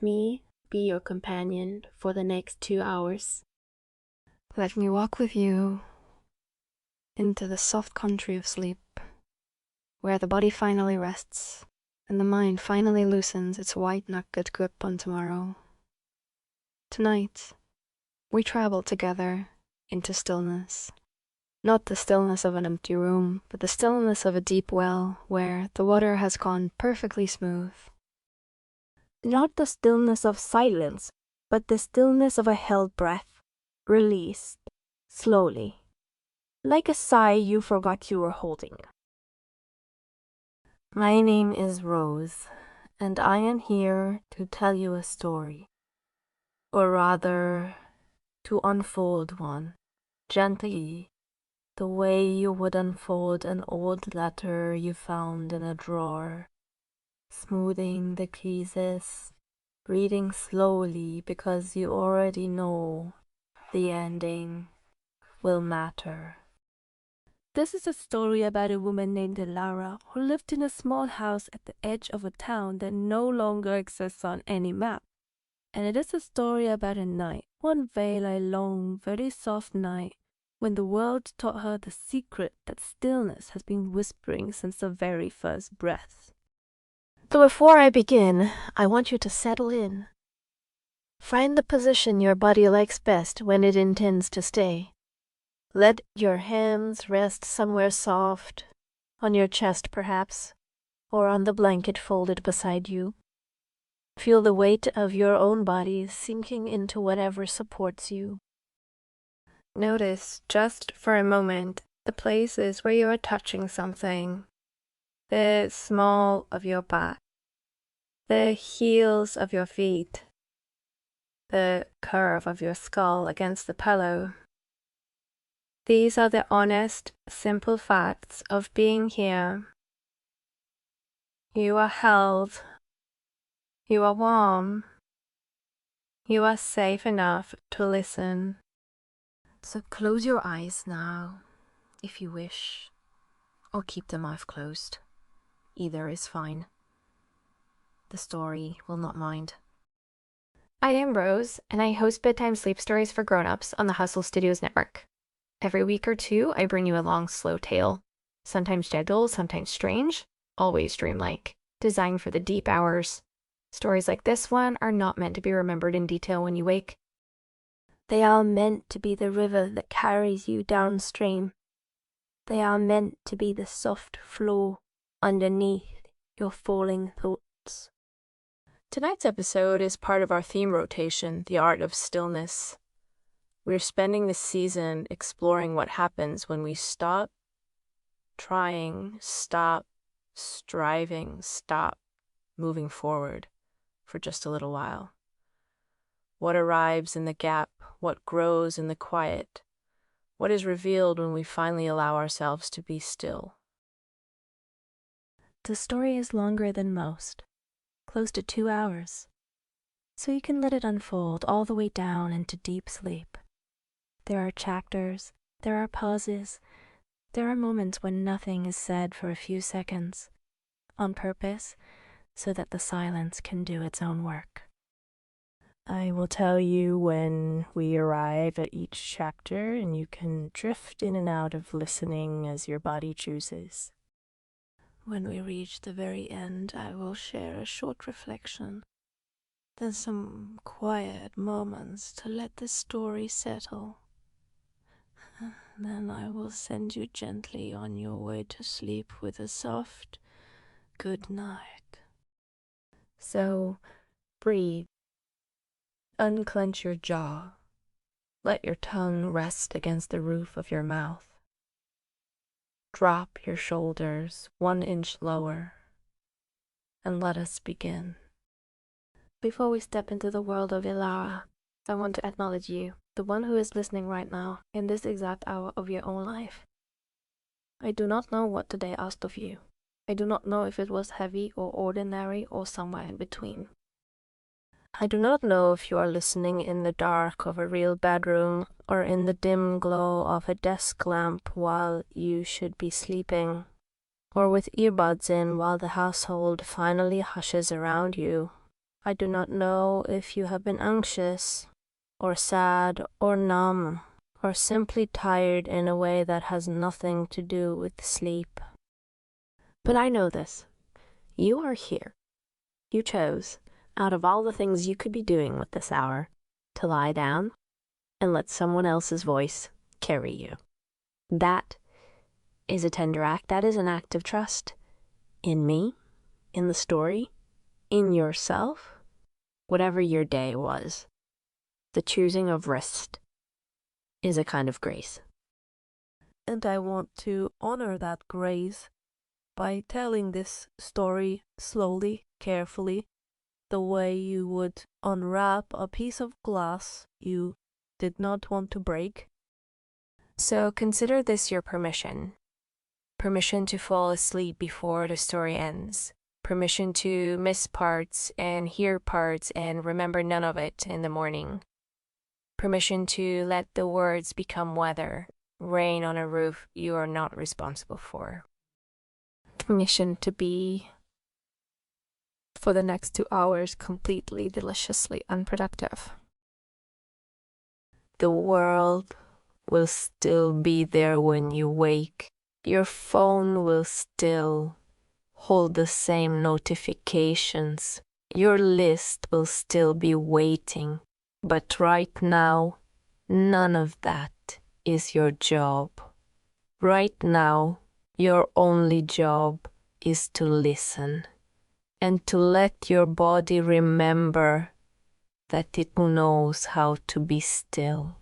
Let me be your companion for the next 2 hours. Let me walk with you into the soft country of sleep, where the body finally rests and the mind finally loosens its white-knuckled grip on tomorrow. Tonight, we travel together into stillness. Not the stillness of an empty room, but the stillness of a deep well where the water has gone perfectly smooth. Not the stillness of silence, but the stillness of a held breath, released, slowly, like a sigh you forgot you were holding. My name is Rose, and I am here to tell you a story, or rather, to unfold one, gently, the way you would unfold an old letter you found in a drawer, smoothing the creases, reading slowly because you already know the ending will matter. This is a story about a woman named Lara who lived in a small house at the edge of a town that no longer exists on any map. And it is a story about a night, one very long, very soft night, when the world taught her the secret that stillness has been whispering since the very first breath. So before I begin, I want you to settle in. Find the position your body likes best when it intends to stay. Let your hands rest somewhere soft, on your chest perhaps, or on the blanket folded beside you. Feel the weight of your own body sinking into whatever supports you. Notice, just for a moment, the places where you are touching something. The small of your back, the heels of your feet, the curve of your skull against the pillow. These are the honest, simple facts of being here. You are held. You are warm. You are safe enough to listen. So close your eyes now, if you wish, or keep the mouth closed. Either is fine. The story will not mind. I am Rose, and I host Bedtime Sleep Stories for Grownups on the HustleStudios Network. Every week or two, I bring you a long, slow tale. Sometimes gentle, sometimes strange, always dreamlike, designed for the deep hours. Stories like this one are not meant to be remembered in detail when you wake. They are meant to be the river that carries you downstream. They are meant to be the soft flow underneath your falling thoughts. Tonight's episode is part of our theme rotation, The Art of Stillness. We're spending this season exploring what happens when we stop trying, stop striving, stop moving forward for just a little while. What arrives in the gap, what grows in the quiet, what is revealed when we finally allow ourselves to be still. The story is longer than most, close to 2 hours, so you can let it unfold all the way down into deep sleep. There are chapters, there are pauses, there are moments when nothing is said for a few seconds, on purpose, so that the silence can do its own work. I will tell you when we arrive at each chapter, and you can drift in and out of listening as your body chooses. When we reach the very end, I will share a short reflection, then some quiet moments to let the story settle. Then I will send you gently on your way to sleep with a soft good night. So, breathe. Unclench your jaw. Let your tongue rest against the roof of your mouth. Drop your shoulders 1 inch lower, and let us begin. Before we step into the world of Ilara, I want to acknowledge you, the one who is listening right now, in this exact hour of your own life. I do not know what today asked of you. I do not know if it was heavy or ordinary or somewhere in between. I do not know if you are listening in the dark of a real bedroom or in the dim glow of a desk lamp while you should be sleeping, or with earbuds in while the household finally hushes around you. I do not know if you have been anxious, or sad, or numb, or simply tired in a way that has nothing to do with sleep. But I know this. You are here. You chose, out of all the things you could be doing with this hour, to lie down and let someone else's voice carry you. That is a tender act. That is an act of trust in me, in the story, in yourself, whatever your day was. The choosing of rest is a kind of grace. And I want to honor that grace by telling this story slowly, carefully, the way you would unwrap a piece of glass you did not want to break. So consider this your permission. Permission to fall asleep before the story ends. Permission to miss parts and hear parts and remember none of it in the morning. Permission to let the words become weather, rain on a roof you are not responsible for. Permission to be, for the next 2 hours, completely, deliciously unproductive. The world will still be there when you wake. Your phone will still hold the same notifications. Your list will still be waiting. But right now, none of that is your job. Right now, your only job is to listen and to let your body remember that it knows how to be still.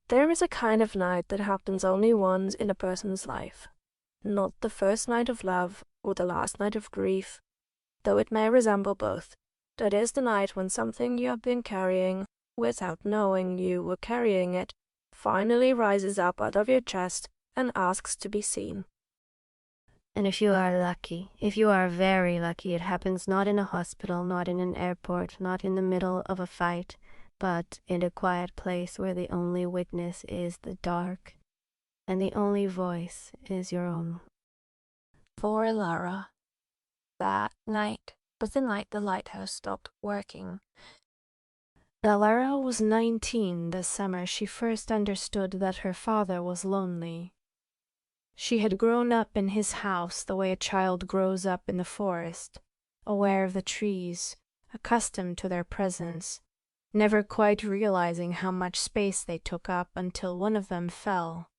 There is a kind of night that happens only once in a person's life. Not the first night of love or the last night of grief, though it may resemble both. That is the night when something you have been carrying, without knowing you were carrying it, finally rises up out of your chest and asks to be seen. And if you are lucky, if you are very lucky, it happens not in a hospital, not in an airport, not in the middle of a fight, but in a quiet place where the only witness is the dark, and the only voice is your own. For Lara, that night was the night the lighthouse stopped working. Lara was 19 the summer she first understood that her father was lonely. She had grown up in his house the way a child grows up in the forest, aware of the trees, accustomed to their presence, never quite realizing how much space they took up until one of them fell.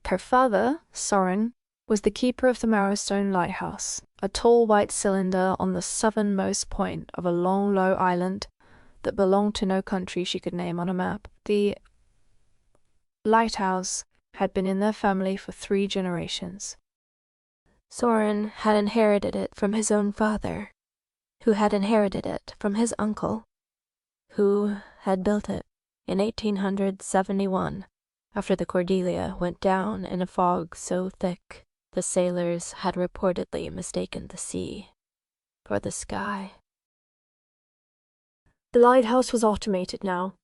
Her father, Soren, was the keeper of the Marrowstone Lighthouse, a tall white cylinder on the southernmost point of a long, low island that belonged to no country she could name on a map. The lighthouse had been in their family for 3 generations. Soren had inherited it from his own father, who had inherited it from his uncle, who had built it in 1871, after the Cordelia went down in a fog so thick the sailors had reportedly mistaken the sea for the sky. The lighthouse was automated now.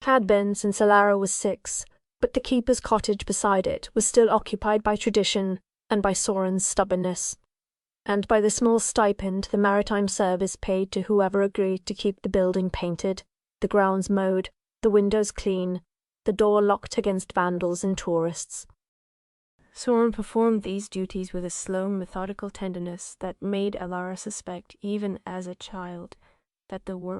Had been since Alara was 6, but the keeper's cottage beside it was still occupied by tradition and by Soren's stubbornness, and by the small stipend the maritime service paid to whoever agreed to keep the building painted, the grounds mowed, the windows clean, the door locked against vandals and tourists. Soren performed these duties with a slow, methodical tenderness that made Alara suspect, even as a child, that the world